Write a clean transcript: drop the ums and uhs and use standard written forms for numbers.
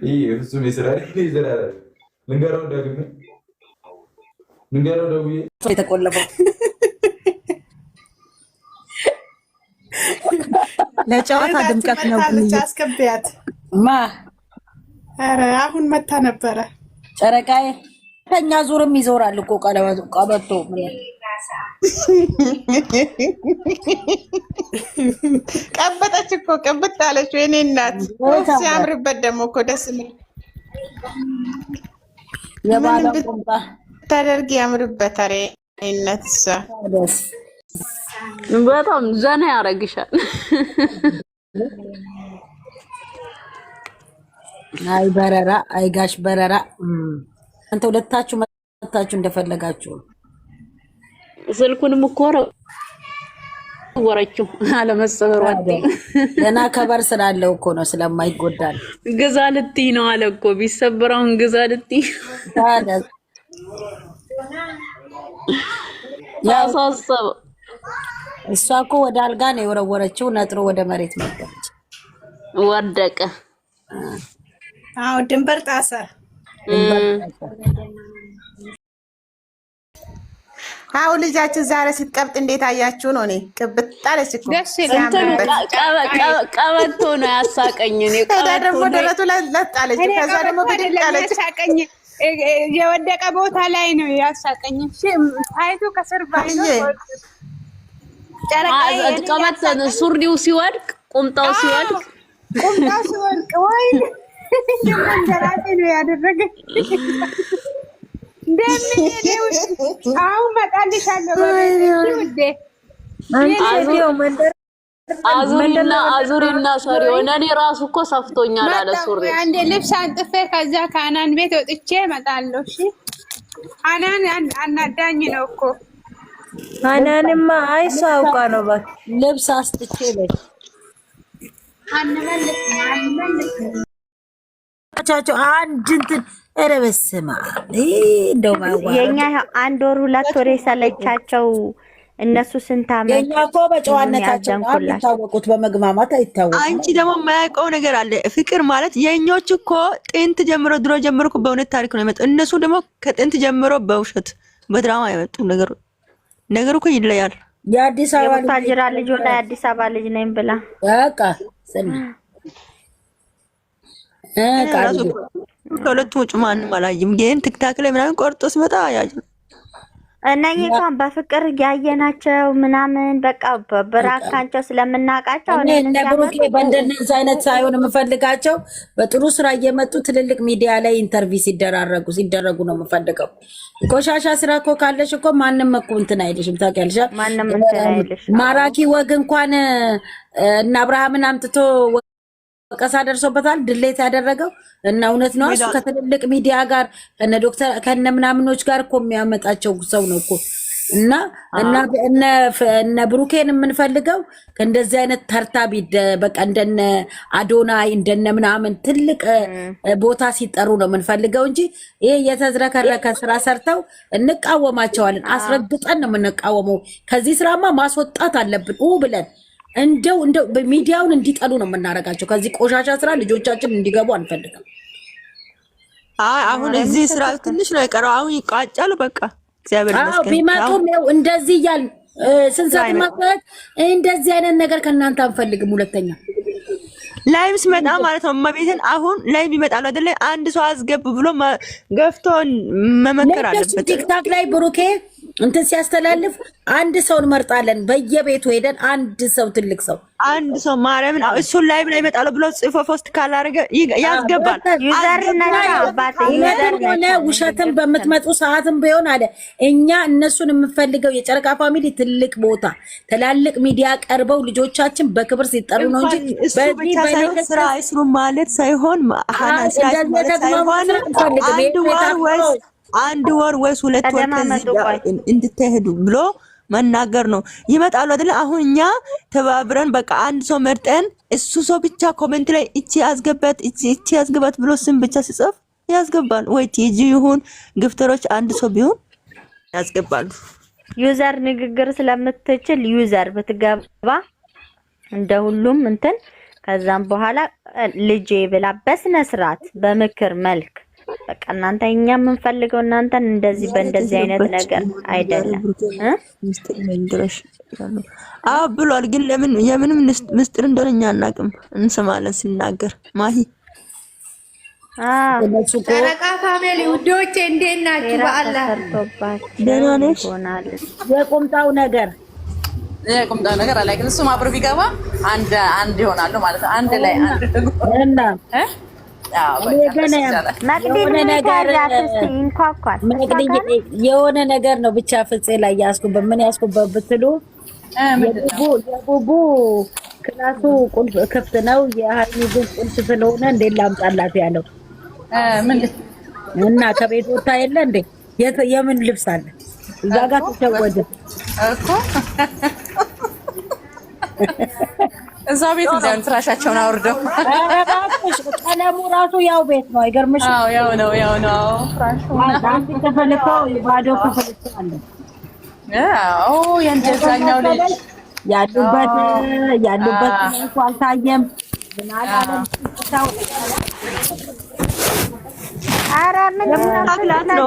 ይሄ ፍጹም ይስራል ይዘራል ልንገረው ደግሜ ልንገረው ደውዬ የተቆለፈው ለጨዋታ ድምቀት ነው። አስከብያት ማ ኧረ አሁን መታ ነበረ ጨረቃዬ ከኛ ዙርም ይዞራል እኮ ቀበቶ ቀበጠች እኮ ቀበጥ አለች። ወይኔ እናት ሲያምርበት ደግሞ እኮ ደስ ምን የባለ ቆምጣ ታደርጊ ያምርበት። ኧረ እናት ደስ በጣም ዘና ያረግሻል። አይ በረራ አይ ጋሽ በረራ አንተ ሁለታችሁ መታችሁ እንደፈለጋችሁ ስልኩንም እኮ ወረችው አለመሰበር ወጥ ገና ከበር ስላለው እኮ ነው ስለማይጎዳል ግዛ ልትይ ነው አለ እኮ ቢሰበራውን ግዛ ልትይ ያሳሰበ እሷ እኮ ወደ አልጋ ነው የወረወረችው ነጥሮ ወደ መሬት መጣች ወደቀ። አዎ ድንበር ጣሰ። አዎ ልጃችን ዛሬ ስትቀብጥ እንዴት አያችሁ ነው? እኔ ቅብጥ አለች እኮ ቀበቶ ነው ያሳቀኝ። እኔ ከዛ ደግሞ ደረቱ ላይ ለጣለች። ከዛ ደግሞ ብድግ አለች። ያሳቀኝ የወደቀ ቦታ ላይ ነው ያሳቀኝ። እሺ ታይቱ ከስር ባይኖ ቀበቶ ሱሪው ሲወድቅ ቁምጣው ሲወድቅ ወይ እንደራቴ ነው ያደረገ አሁን መጣልሻለሁ ውዴ። አዙሪና ሰሪ ሆነ። እኔ ራሱ እኮ ሰፍቶኛል አለ ሱሪ። አንዴ ልብስ አንጥፌ ከዛ ከአናን ቤት ወጥቼ እመጣለሁ። እሺ አናን አናዳኝ ነው እኮ አናንማ አይሷ አውቃ ነው ባክ ልብስ አስጥቼ ለሽ ቻቸው አንድ እንትን ኧረ በስመ አብ እንደው የኛ አንድ ወር ሁለት ወር የሰለቻቸው እነሱ ስንት ዓመት የኛ እኮ በጨዋነታቸው አይታወቁት በመግማማት አይታወቁ። አንቺ ደግሞ የማያውቀው ነገር አለ። ፍቅር ማለት የኞች እኮ ጥንት ጀምሮ ድሮ ጀምሮ እኮ በእውነት ታሪክ ነው የመጣው። እነሱ ደግሞ ከጥንት ጀምሮ በውሸት በድራማ የመጡ ነገሩ እኮ ይለያል። የአዲስ አበባ ታጅራ ልጅ ወላ የአዲስ አበባ ልጅ ነኝ ብላ በቃ ስለ ከሁለቱም ውጭ ማንም አላየም። ግን ቲክታክ ላይ ምናምን ቆርጦ ሲመጣ ያጅ እነኚህ እንኳን በፍቅር ያየናቸው ምናምን በቃ በራካቸው ስለምናቃቸው እነ ብሩኬ በእንደነዚህ አይነት ሳይሆን የምፈልጋቸው በጥሩ ስራ እየመጡ ትልልቅ ሚዲያ ላይ ኢንተርቪው ሲደረጉ ነው የምፈልገው። ቆሻሻ ስራ እኮ ካለሽ እኮ ማንም እኮ እንትን አይልሽም። ታውቂያለሽ ማንም እንትን አይልሽም። ማራኪ ወግ እንኳን እና አብርሃምን አምጥቶ ወቀሳ ደርሶበታል ድሌት ያደረገው እና እውነት ነው። እሱ ከትልልቅ ሚዲያ ጋር ከነ ዶክተር ከነ ምናምኖች ጋር እኮ የሚያመጣቸው ሰው ነው እኮ እና እነ ብሩኬን የምንፈልገው ከእንደዚህ አይነት ተርታ በቃ እንደነ አዶናይ እንደነ ምናምን ትልቅ ቦታ ሲጠሩ ነው የምንፈልገው እንጂ ይሄ የተዝረከረከ ስራ ሰርተው እንቃወማቸዋለን። አስረግጠን ነው የምንቃወመው። ከዚህ ስራማ ማስወጣት አለብን ብለን እንደው ሚዲያውን እንዲጠሉ ነው የምናረጋቸው። ከዚህ ቆሻሻ ስራ ልጆቻችን እንዲገቡ አንፈልግም። አሁን እዚህ ስራ ትንሽ ነው የቀረው። አሁን ይቋጫሉ በቃ እግዚአብሔር ይመስገን። ቢመጡም ያው እንደዚህ እያል ስንሰጥ ማጥራት እንደዚህ አይነት ነገር ከእናንተ አንፈልግም። ሁለተኛ ላይቭ ሲመጣ ማለት ነው መቤትን አሁን ላይቭ ይመጣሉ አይደለ? አንድ ሰው አስገብ ብሎ ገፍቶ መመከር አለበት። ቲክታክ ላይ ብሩኬ እንትን ሲያስተላልፍ አንድ ሰው እንመርጣለን። በየቤቱ ሄደን አንድ ሰው ትልቅ ሰው አንድ ሰው ማርያምን እሱን ላይቭ ላይ ይመጣሉ ብሎ ጽፎ ፖስት ካላረገ ያስገባል። ሆነ ውሸትም በምትመጡ ሰዓትም ቢሆን አለ እኛ እነሱን የምፈልገው የጨረቃ ፋሚሊ ትልቅ ቦታ ትላልቅ ሚዲያ ቀርበው ልጆቻችን በክብር ሲጠሩ ነው እንጂ በዚህ ስራ አይስሩ ማለት ሳይሆን አንድ ወር ወይስ ሁለት ወር እንድትሄዱ ብሎ መናገር ነው። ይመጣሉ አይደል? አሁን እኛ ተባብረን በቃ አንድ ሰው መርጠን እሱ ሰው ብቻ ኮሜንት ላይ እቺ ያስገባት እቺ ያስገባት ብሎ ስም ብቻ ሲጽፍ ያስገባል። ወይ ቲጂ ይሁን ግፍተሮች አንድ ሰው ቢሆን ያስገባሉ። ዩዘር ንግግር ስለምትችል ዩዘር ብትገባ እንደ ሁሉም እንትን ከዛም በኋላ ልጄ ብላ በስነ ስርዓት በምክር መልክ በቃ እናንተ እኛ የምንፈልገው እናንተን እንደዚህ በእንደዚህ አይነት ነገር አይደለም ብሏል። ግን ለምን የምንም ምስጢር እንደሆነ እኛ አናውቅም፣ እንሰማለን ሲናገር ማሂ ጨረቃ ፋሚሊ ውዶቼ እንዴት ናችሁ? በአላህ ደህና ነሽ? የቁምጣው ነገር አለ ግን እሱም አብሮ ቢገባ አንድ ይሆናሉ ማለት ነው። አንድ ላይ አንድ እና የሆነ ነገር ነው ብቻ ፍፄ ላይ ያስኩበት ምን ያስኩበት ብትሉ የቡቡ ክላሱ ቁልፍ ክፍት ነው። የሀይሚ ግን ቁልፍ ስለሆነ እንዴት ላምጣላት ያለው እና ከቤት ወጣ የለ እንዴ የምን ልብስ አለ እዛ ጋር ተሸወደ እኮ እዛ ቤት እዛን ፍራሻቸውን አውርደው ቀለሙ ራሱ ያው ቤት ነው። አይገርምሽ? ያው ነው ፍራሹ አንተ ተፈልከው ባዶ ተፈልከው አለ የእንደዛኛው ልጅ ያሉበት ነው አልታየም። ምን አላለም? ኧረ ምን ነው